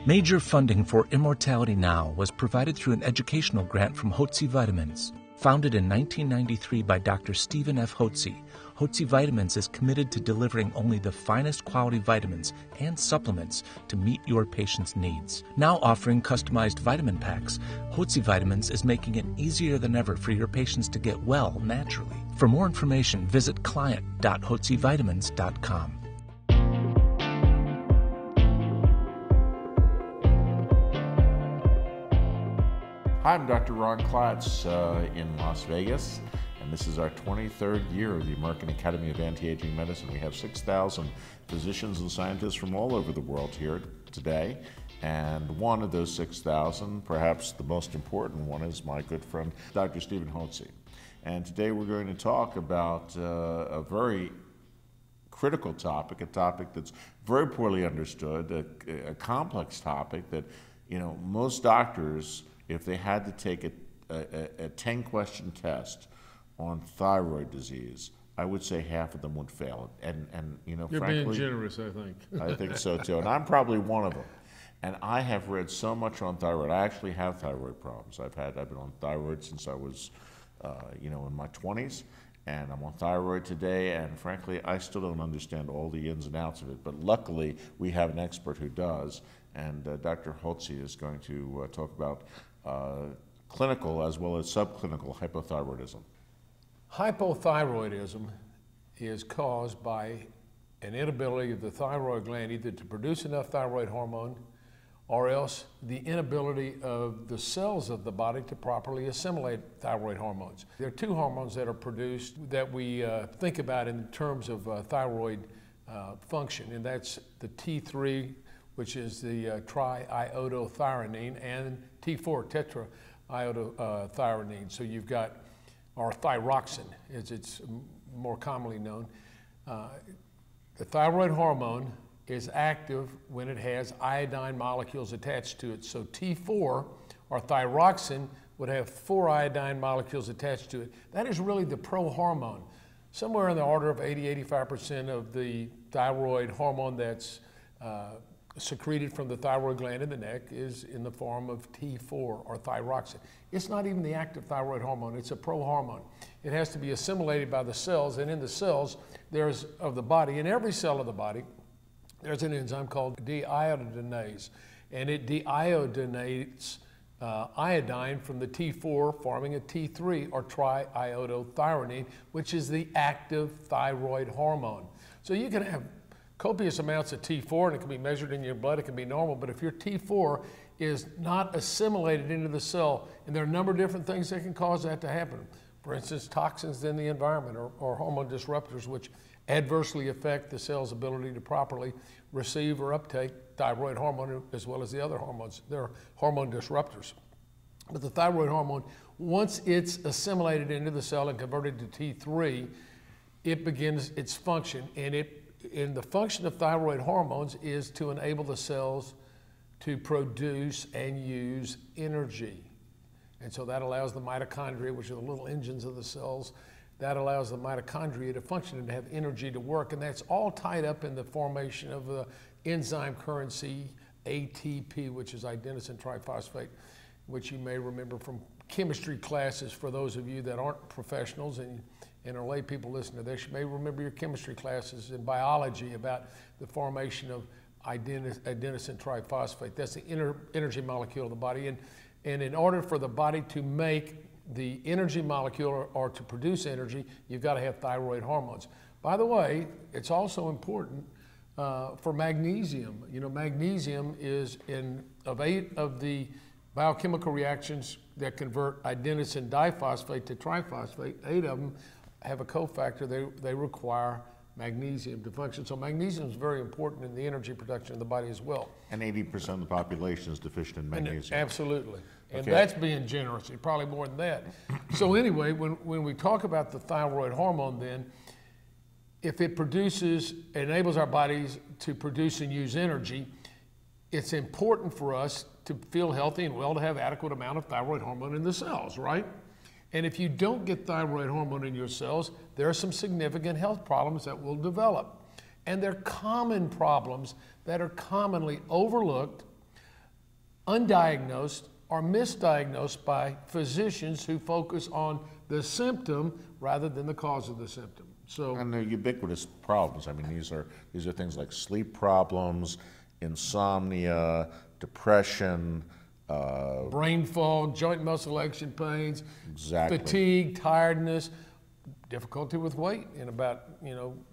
Major funding for Immortality Now was provided through an educational grant from Hotze Vitamins. Founded in 1993 by Dr. Stephen F. Hotze, Hotze Vitamins is committed to delivering only the finest quality vitamins and supplements to meet your patient's needs. Now offering customized vitamin packs, Hotze Vitamins is making it easier than ever for your patients to get well naturally. For more information, visit client.hotzevitamins.com. Hi, I'm Dr. Ron Klatz in Las Vegas, and this is our 23rd year of the American Academy of Anti-Aging Medicine. We have 6,000 physicians and scientists from all over the world here today, and one of those 6,000, perhaps the most important one, is my good friend, Dr. Stephen Hotze. And today we're going to talk about a very critical topic, a topic that's very poorly understood, a complex topic that, you know, most doctors, if they had to take a 10-question test on thyroid disease, I would say half of them would fail. And you know, you're frankly, being generous, I think. I think so too, and I'm probably one of them. And I have read so much on thyroid. I actually have thyroid problems. I've been on thyroid since I was, you know, in my 20s, and I'm on thyroid today. And frankly, I still don't understand all the ins and outs of it. But luckily, we have an expert who does. And Dr. Hotze is going to talk about clinical as well as subclinical hypothyroidism. Hypothyroidism is caused by an inability of the thyroid gland either to produce enough thyroid hormone or else the inability of the cells of the body to properly assimilate thyroid hormones. There are two hormones that are produced that we think about in terms of thyroid function, and that's the T3, which is the triiodothyronine, and T4 tetraiodothyronine. So you've got, or thyroxine, as it's more commonly known. The thyroid hormone is active when it has iodine molecules attached to it. So T4, or thyroxine, would have 4 iodine molecules attached to it. That is really the prohormone. Somewhere in the order of 80–85% of the thyroid hormone that's secreted from the thyroid gland in the neck is in the form of T4 or thyroxine. It's not even the active thyroid hormone, it's a prohormone. It has to be assimilated by the cells, and in the cells of the body, in every cell of the body, there's an enzyme called deiodinase, and it deiodinates iodine from the T4, forming a T3 or triiodothyronine, which is the active thyroid hormone. So you can have copious amounts of T4, and it can be measured in your blood, it can be normal, but if your T4 is not assimilated into the cell, and there are a number of different things that can cause that to happen. For instance, toxins in the environment or hormone disruptors, which adversely affect the cell's ability to properly receive or uptake thyroid hormone as well as the other hormones. They're hormone disruptors. But the thyroid hormone, once it's assimilated into the cell and converted to T3, it begins its function, and the function of thyroid hormones is to enable the cells to produce and use energy. And so that allows the mitochondria, which are the little engines of the cells, that allows the mitochondria to function and to have energy to work. And that's all tied up in the formation of the enzyme currency ATP, which is adenosine triphosphate, which you may remember from chemistry classes. For those of you that aren't professionals and are lay people listening to this, you may remember your chemistry classes in biology about the formation of adenosine triphosphate. That's the energy molecule of the body. And in order for the body to make the energy molecule or to produce energy, you've got to have thyroid hormones. By the way, it's also important for magnesium. You know, magnesium is of 8 of the biochemical reactions that convert adenosine diphosphate to triphosphate. 8 of them have a cofactor. They require magnesium to function. So magnesium is very important in the energy production of the body as well. And 80% of the population is deficient in magnesium. Absolutely. And okay. That's being generous, probably more than that. So anyway, when we talk about the thyroid hormone then, if it enables our bodies to produce and use energy, it's important for us to feel healthy and well to have adequate amount of thyroid hormone in the cells, right? And if you don't get thyroid hormone in your cells, there are some significant health problems that will develop. And they're common problems that are commonly overlooked, undiagnosed or misdiagnosed by physicians who focus on the symptom rather than the cause of the symptom. So, and they're ubiquitous problems. I mean, these are things like sleep problems, insomnia, depression, brain fog, joint muscle action pains, exactly. fatigue, tiredness, difficulty with weight. In about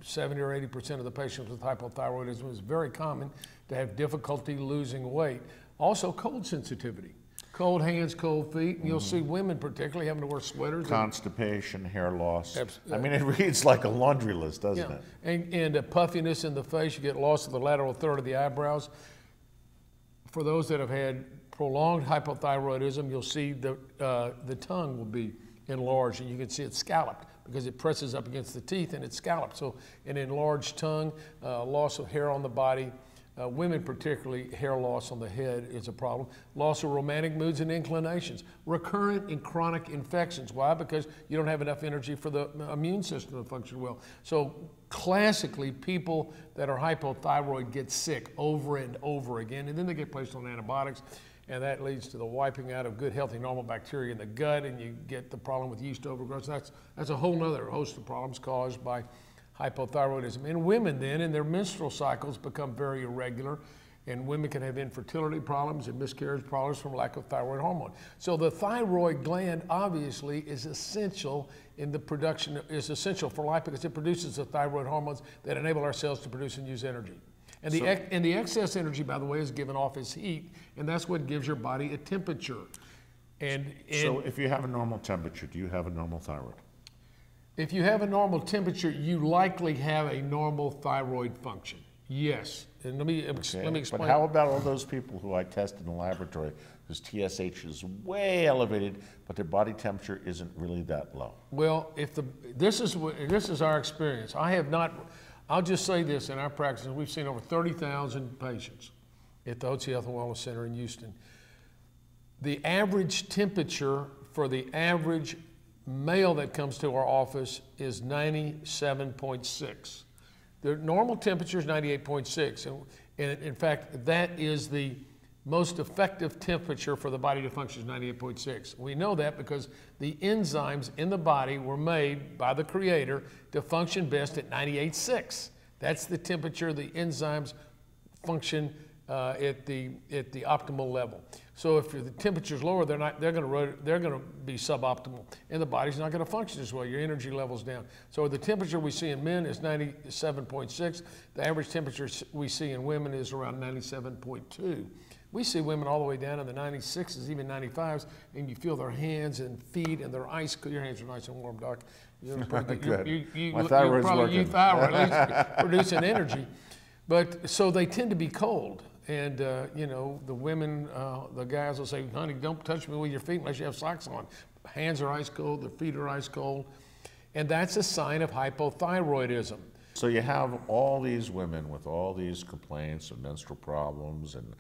70 or 80% of the patients with hypothyroidism, it's very common to have difficulty losing weight. Also, cold sensitivity. Cold hands, cold feet, and you'll see women particularly having to wear sweaters. Constipation, hair loss. I mean, it reads like a laundry list, doesn't it? And a puffiness in the face. You get loss of the lateral third of the eyebrows. For those that have had prolonged hypothyroidism, you'll see the tongue will be enlarged, and you can see it scalloped because it presses up against the teeth and it's scalloped. So an enlarged tongue, loss of hair on the body. Women particularly, hair loss on the head is a problem. Loss of romantic moods and inclinations. Recurrent and chronic infections. Why? Because you don't have enough energy for the immune system to function well. So classically, people that are hypothyroid get sick over and over again, and then they get placed on antibiotics, and that leads to the wiping out of good, healthy, normal bacteria in the gut, and you get the problem with yeast overgrowth. So that's a whole other host of problems caused by hypothyroidism. In women then, and their menstrual cycles become very irregular, and women can have infertility problems and miscarriage problems from lack of thyroid hormone. So the thyroid gland obviously is essential in the production, is essential for life because it produces the thyroid hormones that enable our cells to produce and use energy. And the excess energy, by the way, is given off as heat, and that's what gives your body a temperature. So if you have a normal temperature, do you have a normal thyroid? If you have a normal temperature, you likely have a normal thyroid function. Yes. And let me explain. But how about all those people who I test in the laboratory whose TSH is way elevated, but their body temperature isn't really that low? Well, this is our experience. I'll just say this, in our practice, we've seen over 30,000 patients at the Hotze Health and Wellness Center in Houston. The average temperature for the average male that comes to our office is 97.6. The normal temperature is 98.6. And in fact, that is the most effective temperature for the body to function is 98.6. We know that because the enzymes in the body were made by the Creator to function best at 98.6. That's the temperature the enzymes function at the optimal level. So if the temperature is lower, they're going to be suboptimal, and the body's not going to function as well. Your energy level's down. So the temperature we see in men is 97.6. The average temperature we see in women is around 97.2. We see women all the way down in the 96s, even 95s, and you feel their hands and feet and their ice. Your hands are nice and warm, Doc. You're good. My you're thyroid's probably working. Thyroid, at least producing energy. But so they tend to be cold. And, the women, the guys will say, honey, don't touch me with your feet unless you have socks on. Hands are ice cold, their feet are ice cold. And that's a sign of hypothyroidism. So you have all these women with all these complaints of menstrual problems and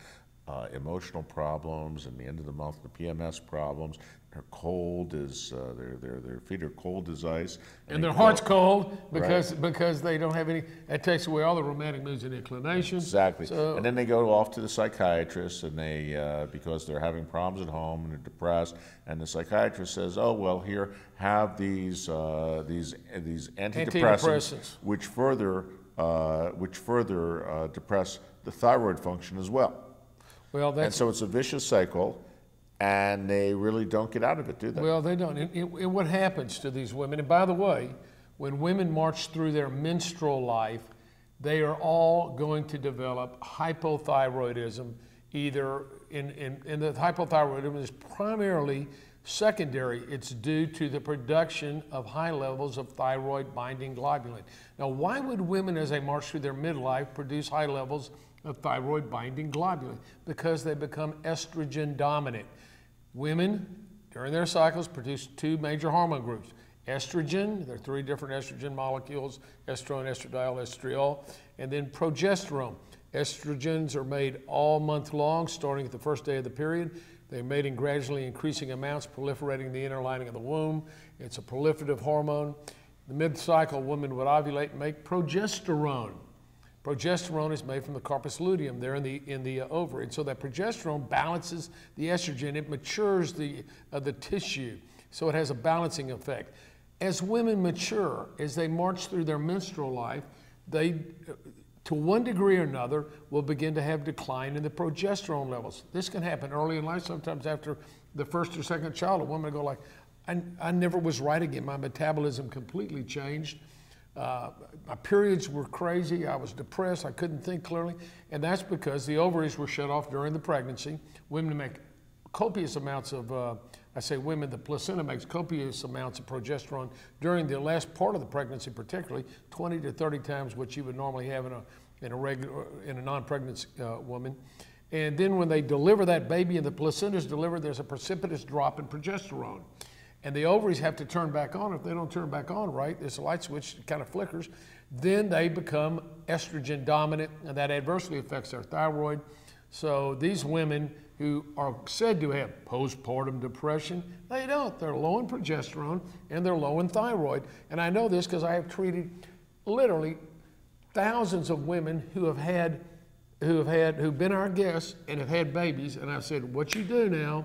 emotional problems, and the end of the month, the PMS problems. They're cold as their feet are cold as ice, and their heart's cold because they don't have any. That takes away all the romantic moods and inclinations. Exactly. So, and then they go off to the psychiatrist, and they because they're having problems at home and they're depressed, and the psychiatrist says, "Oh well, here have these antidepressants, which further depress the thyroid function as well." Well, and so it's a vicious cycle. And they really don't get out of it, do they? Well, they don't. And what happens to these women, and by the way, when women march through their menstrual life, they are all going to develop hypothyroidism, either in the hypothyroidism is primarily secondary. It's due to the production of high levels of thyroid binding globulin. Now, why would women, as they march through their midlife, produce high levels of thyroid binding globulin? Because they become estrogen dominant. Women, during their cycles, produce two major hormone groups. Estrogen, there are three different estrogen molecules, estrone, estradiol, estriol, and then progesterone. Estrogens are made all month long, starting at the first day of the period. They're made in gradually increasing amounts, proliferating the inner lining of the womb. It's a proliferative hormone. The mid-cycle, women would ovulate and make progesterone. Progesterone is made from the corpus luteum there in the ovary. And so that progesterone balances the estrogen. It matures the tissue. So it has a balancing effect. As women mature, as they march through their menstrual life, they, to one degree or another, will begin to have decline in the progesterone levels. This can happen early in life, sometimes after the first or second child. A woman will go like, I never was right again. My metabolism completely changed. My periods were crazy. I was depressed. I couldn't think clearly. And that's because the ovaries were shut off during the pregnancy. Women make copious amounts of, I say women, the placenta makes copious amounts of progesterone during the last part of the pregnancy, particularly 20 to 30 times what you would normally have in a non-pregnant woman. And then when they deliver that baby and the placenta is delivered, there's a precipitous drop in progesterone. And the ovaries have to turn back on. If they don't turn back on right, there's a light switch that kind of flickers, then they become estrogen dominant, and that adversely affects their thyroid. So these women who are said to have postpartum depression, they don't. They're low in progesterone and they're low in thyroid. And I know this because I have treated literally thousands of women who've been our guests and have had babies. And I've said, what you do now,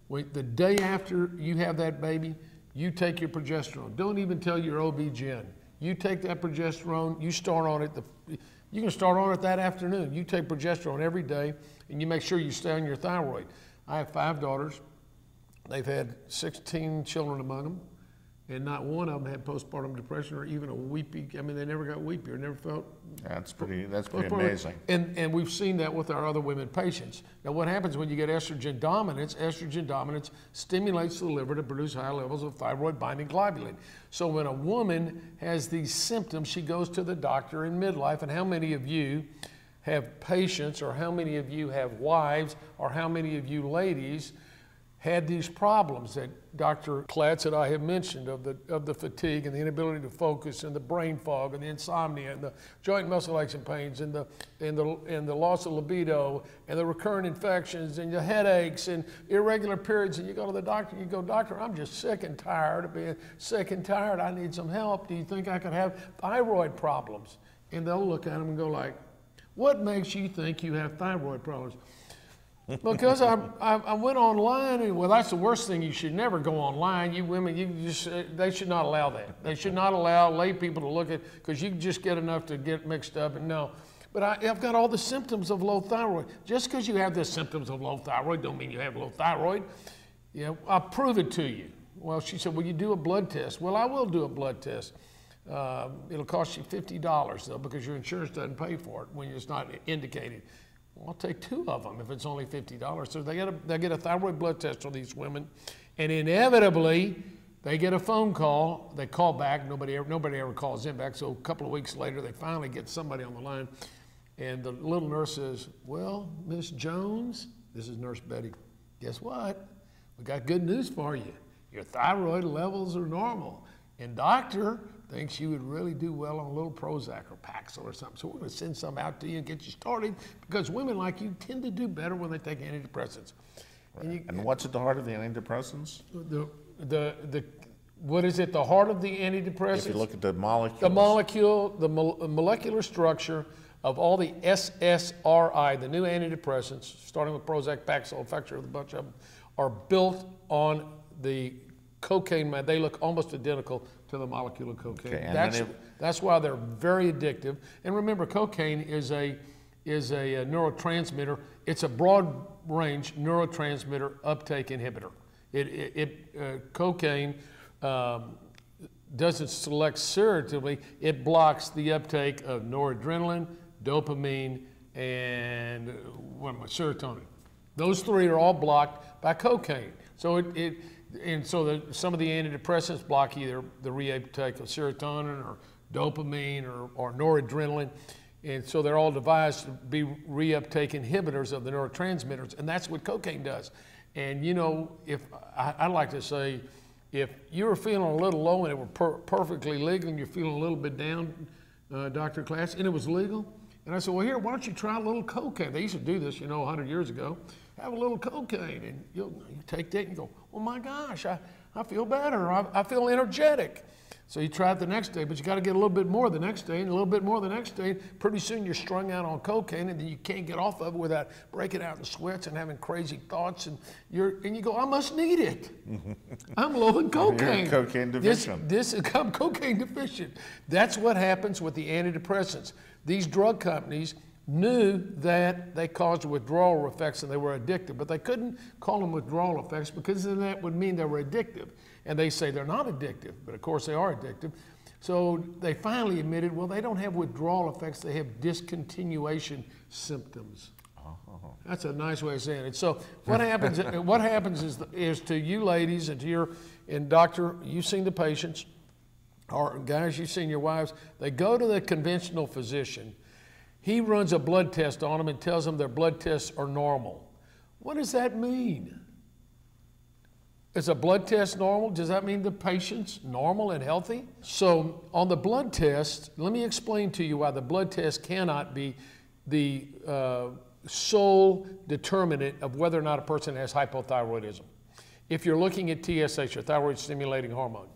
the day after you have that baby, you take your progesterone. Don't even tell your OB-GYN. You take that progesterone, you start on it. You can start on it that afternoon. You take progesterone every day, and you make sure you stay on your thyroid. I have 5 daughters. They've had 16 children among them, and not one of them had postpartum depression or even a weepy. I mean, they never got weepy or never felt. That's pretty amazing. And we've seen that with our other women patients. Now, what happens when you get estrogen dominance? Estrogen dominance stimulates the liver to produce high levels of thyroid-binding globulin. So when a woman has these symptoms, she goes to the doctor in midlife. And how many of you have patients, or how many of you have wives, or how many of you ladies had these problems that Dr. Klatz and I have mentioned of the fatigue and the inability to focus and the brain fog and the insomnia and the joint muscle aches and pains and the loss of libido and the recurrent infections and the headaches and irregular periods, and you go to the doctor and you go, doctor, I'm just sick and tired of being sick and tired. I need some help. Do you think I could have thyroid problems? And they'll look at them and go like, what makes you think you have thyroid problems? Because I went online, and well, that's the worst thing. You should never go online. You women, they should not allow that. They should not allow lay people to look at, because you just get enough to get mixed up. And no, but I've got all the symptoms of low thyroid. Just because you have the symptoms of low thyroid don't mean you have low thyroid. You know, I'll prove it to you. Well, she said, well, you do a blood test. Well, I will do a blood test. It'll cost you $50 though, because your insurance doesn't pay for it when it's not indicated. Well, I'll take 2 of them if it's only $50. So they get a thyroid blood test for these women, and inevitably they get a phone call. They call back. Nobody ever calls them back. So a couple of weeks later, they finally get somebody on the line, and the little nurse says, "Well, Miss Jones," this is Nurse Betty. "Guess what? We got good news for you. Your thyroid levels are normal, and doctor thinks you would really do well on a little Prozac or Paxil or something. So we're going to send some out to you and get you started, because women like you tend to do better when they take antidepressants." Right. And what's at the heart of the antidepressants? What is at the heart of the antidepressants? If you look at the molecule. The molecular structure of all the SSRI, the new antidepressants, starting with Prozac, Paxil, Effexor, a bunch of them, are built on the cocaine. They look almost identical to the molecule of cocaine. Okay, that's why they're very addictive. And remember, cocaine is a neurotransmitter. It's a broad range neurotransmitter uptake inhibitor. Cocaine doesn't select serotonin. It blocks the uptake of noradrenaline, dopamine, and serotonin. Those 3 are all blocked by cocaine. So some of the antidepressants block either the reuptake of serotonin or dopamine or noradrenaline. And so they're all devised to be reuptake inhibitors of the neurotransmitters, and that's what cocaine does. And you know, I'd like to say, if you were feeling a little low and it were perfectly legal, and you're feeling a little bit down, Dr. Klatz, and it was legal, and I said, well, here, why don't you try a little cocaine? They used to do this, 100 years ago. Have a little cocaine, and you take that and you go, oh my gosh, I feel better, I feel energetic. So you try it the next day, but you got to get a little bit more the next day and a little bit more the next day. Pretty soon you're strung out on cocaine, and then you can't get off of it without breaking out in sweats and having crazy thoughts. And you go, I must need it. I'm low in cocaine. You're cocaine deficient. I'm cocaine deficient. That's what happens with the antidepressants. These drug companies knew that they caused withdrawal effects and they were addictive, but they couldn't call them withdrawal effects because then that would mean they were addictive. And they say they're not addictive, but of course they are addictive. So they finally admitted, well, they don't have withdrawal effects, they have discontinuation symptoms. Oh. That's a nice way of saying it. So what happens is to you ladies and to your, and doctor, you've seen the patients, or guys, you've seen your wives, they go to the conventional physician. He runs a blood test on them and tells them their blood tests are normal. What does that mean? Is a blood test normal? Does that mean the patient's normal and healthy? So on the blood test, let me explain to you why the blood test cannot be the sole determinant of whether or not a person has hypothyroidism. If you're looking at TSH, or thyroid stimulating hormone,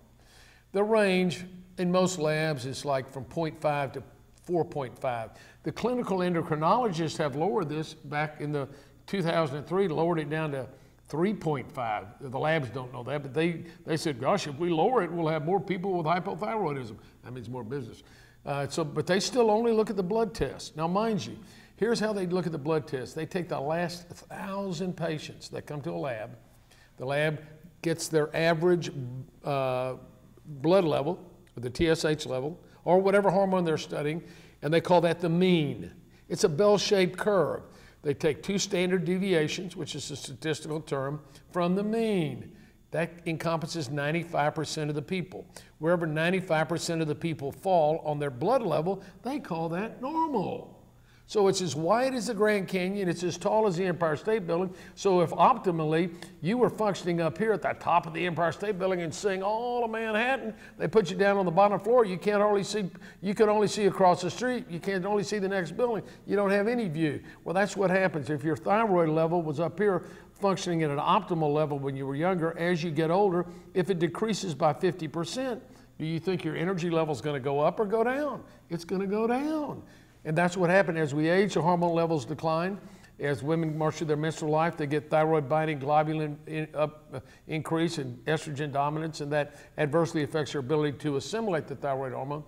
the range in most labs is like from 0.5 to 4.5. The clinical endocrinologists have lowered this back in the 2003, lowered it down to 3.5. The labs don't know that, but they said, gosh, if we lower it, we'll have more people with hypothyroidism. That means more business. But they still only look at the blood test. Now, mind you, here's how they look at the blood test. They take the last 1,000 patients that come to a lab. The lab gets their average blood level, or the TSH level, or whatever hormone they're studying, and they call that the mean. It's a bell-shaped curve. They take 2 standard deviations, which is a statistical term, from the mean. That encompasses 95% of the people. Wherever 95% of the people fall on their blood level, they call that normal. So it's as wide as the Grand Canyon, it's as tall as the Empire State Building. So if optimally you were functioning up here at the top of the Empire State Building and seeing all of Manhattan, they put you down on the bottom floor, you can only see across the street, you can only see the next building, you don't have any view. Well, that's what happens. If your thyroid level was up here functioning at an optimal level when you were younger, as you get older, if it decreases by 50%, do you think your energy level is going to go up or go down? It's going to go down. And that's what happened. As we age, the hormone levels decline. As women march through their menstrual life, they get thyroid binding globulin increase and estrogen dominance, and that adversely affects their ability to assimilate the thyroid hormone.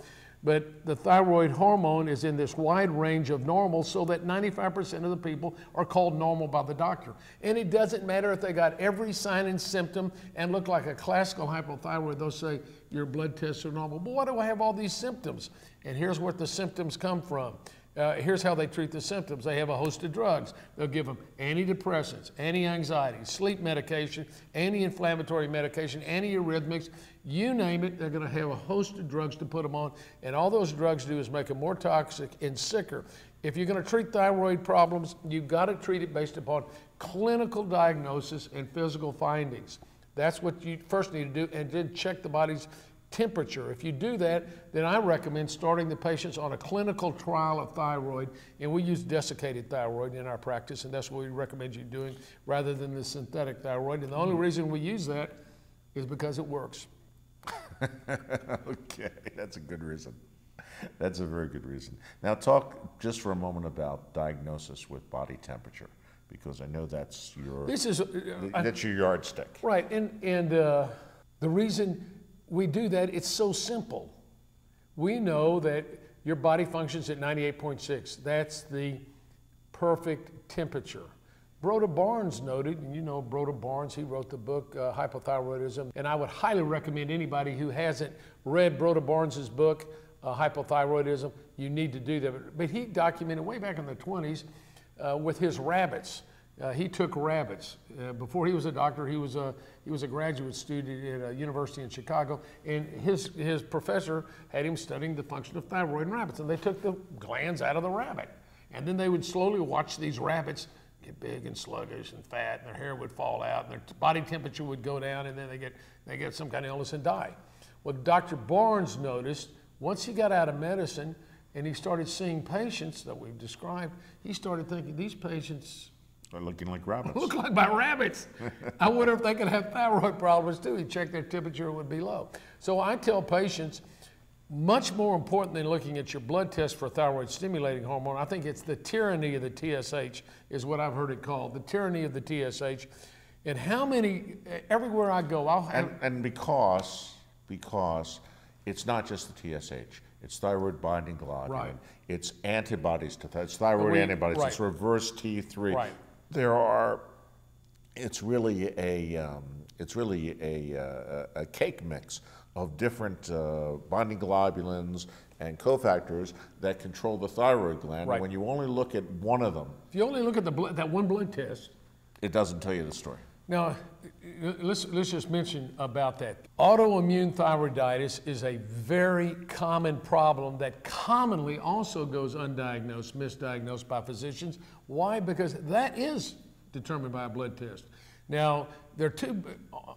But the thyroid hormone is in this wide range of normal, so that 95% of the people are called normal by the doctor. And it doesn't matter if they got every sign and symptom and look like a classical hypothyroid. They'll say, your blood tests are normal. But why do I have all these symptoms? And here's where the symptoms come from. Here's how they treat the symptoms. They have a host of drugs. They'll give them antidepressants, anti-anxiety, sleep medication, anti-inflammatory medication, antiarrhythmics, you name it, they're going to have a host of drugs to put them on. And all those drugs do is make them more toxic and sicker. If you're going to treat thyroid problems, you've got to treat it based upon clinical diagnosis and physical findings. That's what you first need to do, and then check the body's temperature. If you do that, then I recommend starting the patients on a clinical trial of thyroid, and we use desiccated thyroid in our practice, and that's what we recommend you doing rather than the synthetic thyroid. And the only reason we use that is because it works. Okay, that's a good reason. That's a very good reason. Now talk just for a moment about diagnosis with body temperature, because I know that's your that's your yardstick. Right, and the reason we do that, it's so simple. We know that your body functions at 98.6. That's the perfect temperature. Broda Barnes noted, and you know Broda Barnes, he wrote the book Hypothyroidism, and I would highly recommend anybody who hasn't read Broda Barnes's book, Hypothyroidism, you need to do that. But he documented way back in the 20s with his rabbits. He took rabbits. Before he was a doctor, he was a graduate student at a university in Chicago, and his professor had him studying the function of thyroid in rabbits, and they took the glands out of the rabbit. And then they would slowly watch these rabbits get big and sluggish and fat, and their hair would fall out, and their body temperature would go down, and then they get some kind of illness and die. Well, Dr. Barnes noticed, once he got out of medicine and he started seeing patients that we've described, he started thinking, these patients They're looking like rabbits. Look like my rabbits. I wonder if they could have thyroid problems too. You check their temperature, it would be low. So I tell patients, much more important than looking at your blood test for thyroid stimulating hormone, I think it's the tyranny of the TSH is what I've heard it called, the tyranny of the TSH. And how many, everywhere I go, I'll have... And because it's not just the TSH, it's thyroid binding globulin, right. It's antibodies to it's thyroid antibodies, right. It's reverse T3. Right. It's really a cake mix of different binding globulins and cofactors that control the thyroid gland. Right. And when you only look at one of them, if you only look at that one blood test, it doesn't tell you the story. Now, let's just mention about that. Autoimmune thyroiditis is a very common problem that commonly also goes undiagnosed, misdiagnosed by physicians. Why? Because that is determined by a blood test. Now, there are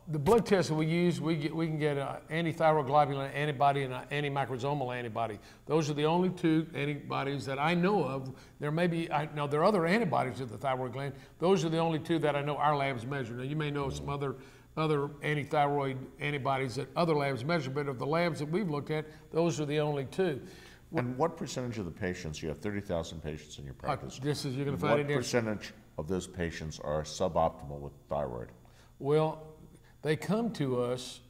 the blood tests that we use, we can get an antithyroid globulin antibody and an antimicrosomal antibody. Those are the only two antibodies that I know of. There may be, now there are other antibodies to the thyroid gland. Those are the only two that I know our labs measure. Now you may know some other antithyroid antibodies that other labs measure, but of the labs that we've looked at, those are the only two. And what percentage of the patients, you have 30,000 patients in your practice, you're going to find what percentage of those patients are suboptimal with thyroid? Well, they come to us,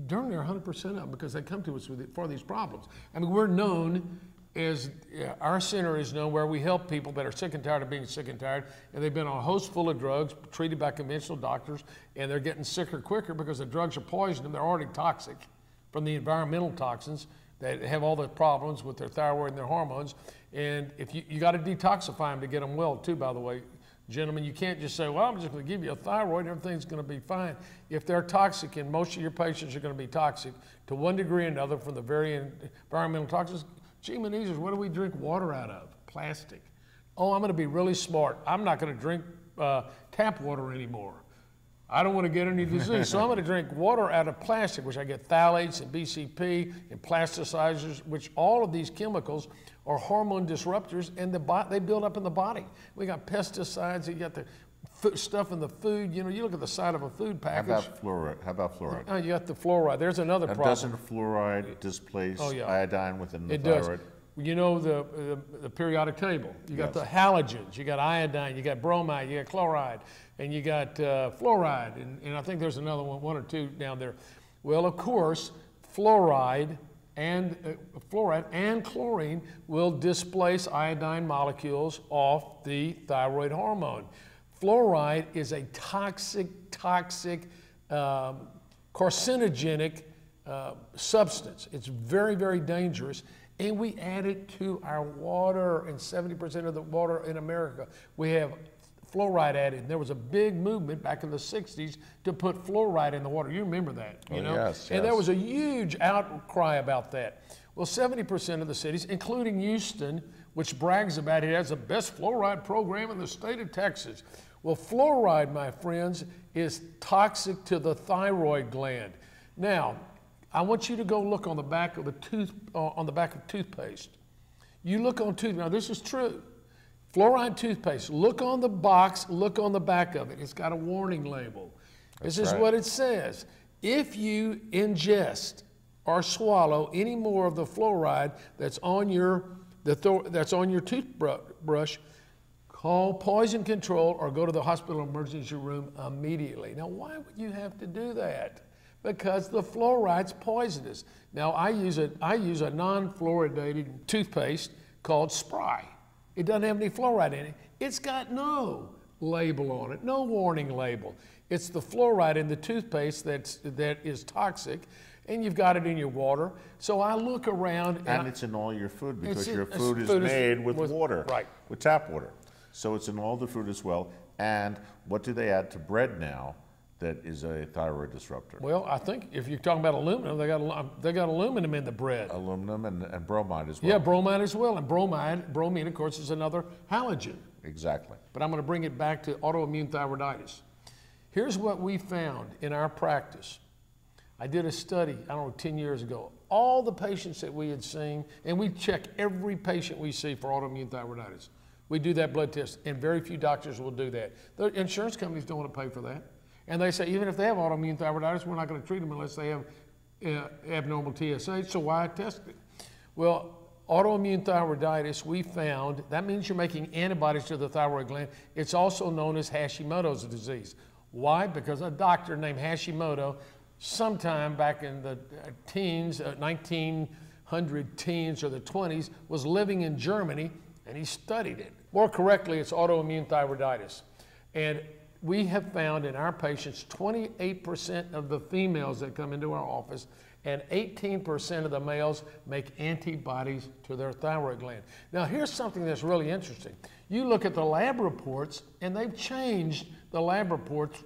darn near 100% of them, because they come to us for these problems. I mean, we're known as, our center is known where we help people that are sick and tired of being sick and tired, and they've been on a host full of drugs, treated by conventional doctors, and they're getting sicker quicker because the drugs are poisoning them. They're already toxic from the environmental toxins that have all the problems with their thyroid and their hormones. And if you got to detoxify them to get them well too, by the way. Gentlemen, you can't just say, well, I'm just going to give you a thyroid and everything's going to be fine. If they're toxic, and most of your patients are going to be toxic to one degree or another from the very environmental toxins, gee, Meneses, what do we drink water out of? Plastic. Oh, I'm going to be really smart. I'm not going to drink tap water anymore. I don't want to get any disease, so I'm going to drink water out of plastic, which I get phthalates and BCP and plasticizers, which all of these chemicals are hormone disruptors, and they build up in the body. We got pesticides, you got the stuff in the food. You know, you look at the side of a food package. How about fluoride? Oh, you got the fluoride. There's another problem. Doesn't fluoride displace iodine within the thyroid? Does. You know the periodic table. You got the halogens, you got iodine, you got bromide, you got chloride, and you got fluoride, and I think there's another one or two down there. Well, of course, fluoride and chlorine will displace iodine molecules off the thyroid hormone. Fluoride is a toxic, carcinogenic substance. It's very, very dangerous. And we add it to our water, and 70% of the water in America, we have fluoride added. And there was a big movement back in the 60s to put fluoride in the water. You remember that, you know? Yes, and there was a huge outcry about that. Well, 70% of the cities, including Houston, which brags about it has the best fluoride program in the state of Texas. Well, fluoride, my friends, is toxic to the thyroid gland. Now, I want you to go look on the back of toothpaste. You look on now this is true. Fluoride toothpaste, look on the box, look on the back of it. It's got a warning label. This is what it says. If you ingest or swallow any more of the fluoride that's on your toothbrush, call poison control or go to the hospital emergency room immediately. Now, why would you have to do that? Because the fluoride's poisonous. Now, I use a non-fluoridated toothpaste called Spry. It doesn't have any fluoride in it. It's got no label on it, no warning label. It's the fluoride in the toothpaste that is toxic, and you've got it in your water. So I look around. And it's in all your food, because your food is made with water, with tap water. So it's in all the food as well. And what do they add to bread now that is a thyroid disruptor? Well, I think if you're talking about aluminum, they got aluminum in the bread. Aluminum and bromide as well. Yeah, bromide as well. And bromine, of course, is another halogen. Exactly. But I'm going to bring it back to autoimmune thyroiditis. Here's what we found in our practice. I did a study, I don't know, 10 years ago. All the patients that we had seen, and we check every patient we see for autoimmune thyroiditis. We do that blood test, and very few doctors will do that. The insurance companies don't want to pay for that. And they say, even if they have autoimmune thyroiditis, we're not going to treat them unless they have abnormal TSH, so why test it? Well, autoimmune thyroiditis, we found, that means you're making antibodies to the thyroid gland. It's also known as Hashimoto's disease. Why? Because a doctor named Hashimoto, sometime back in the teens, 1900 teens or the 20s, was living in Germany, and he studied it. More correctly, it's autoimmune thyroiditis. And we have found in our patients, 28% of the females that come into our office and 18% of the males make antibodies to their thyroid gland. Now, here's something that's really interesting. You look at the lab reports, and they've changed the lab reports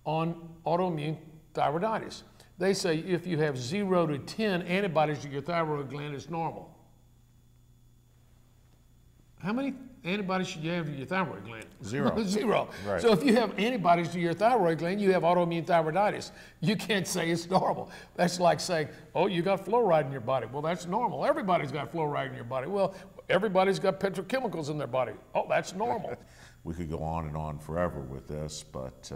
on autoimmune thyroiditis. They say if you have 0 to 10 antibodies to your thyroid gland, it's normal. How many antibodies should you have to your thyroid gland? 0. 0. Right. So if you have antibodies to your thyroid gland, you have autoimmune thyroiditis. You can't say it's normal. That's like saying, oh, you got fluoride in your body. Well, that's normal. Everybody's got fluoride in your body. Well, everybody's got petrochemicals in their body. Oh, that's normal. We could go on and on forever with this, but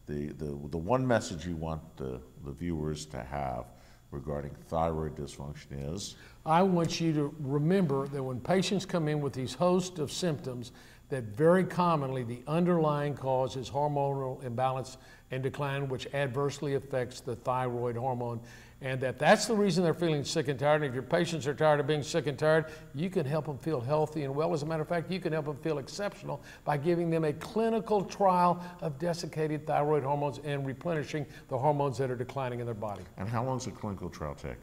the one message you want the viewers to have regarding thyroid dysfunction is? I want you to remember that when patients come in with these host of symptoms, that very commonly the underlying cause is hormonal imbalance and decline, which adversely affects the thyroid hormone, and that's the reason they're feeling sick and tired. And if your patients are tired of being sick and tired, you can help them feel healthy and well. As a matter of fact, you can help them feel exceptional by giving them a clinical trial of desiccated thyroid hormones and replenishing the hormones that are declining in their body. And how long does a clinical trial take?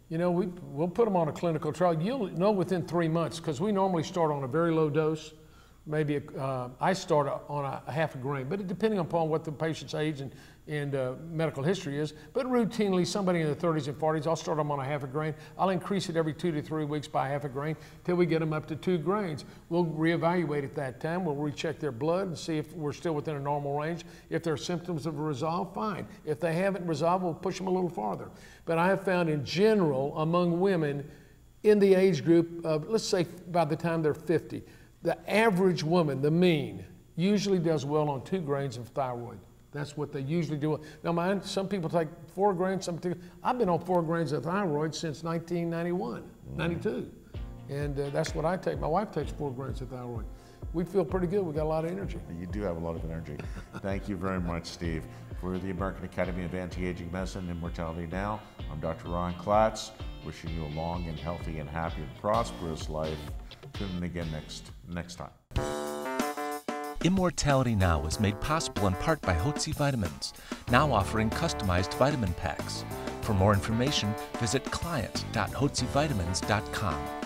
You know, we'll put them on a clinical trial. You'll know within 3 months, because we normally start on a very low dose. Maybe I start on a half a grain, but depending upon what the patient's age and medical history is. But routinely, somebody in the 30s and 40s, I'll start them on a half a grain. I'll increase it every 2 to 3 weeks by half a grain till we get them up to 2 grains. We'll reevaluate at that time. We'll recheck their blood and see if we're still within a normal range. If their symptoms have resolved, fine. If they haven't resolved, we'll push them a little farther. But I have found in general, among women in the age group of, let's say by the time they're 50, the average woman, the mean, usually does well on 2 grains of thyroid. That's what they usually do. Now, mind, some people take 4 grains. I've been on 4 grains of thyroid since 1991, 92. And that's what I take. My wife takes 4 grains of thyroid. We feel pretty good. We got a lot of energy. You do have a lot of energy. Thank you very much, Steve. For the American Academy of Anti-Aging Medicine, Immortality Now, I'm Dr. Ron Klatz, wishing you a long and healthy and happy and prosperous life. Tune in again next time. Immortality Now is made possible in part by Hotze Vitamins, now offering customized vitamin packs. For more information, visit client.hotzevitamins.com.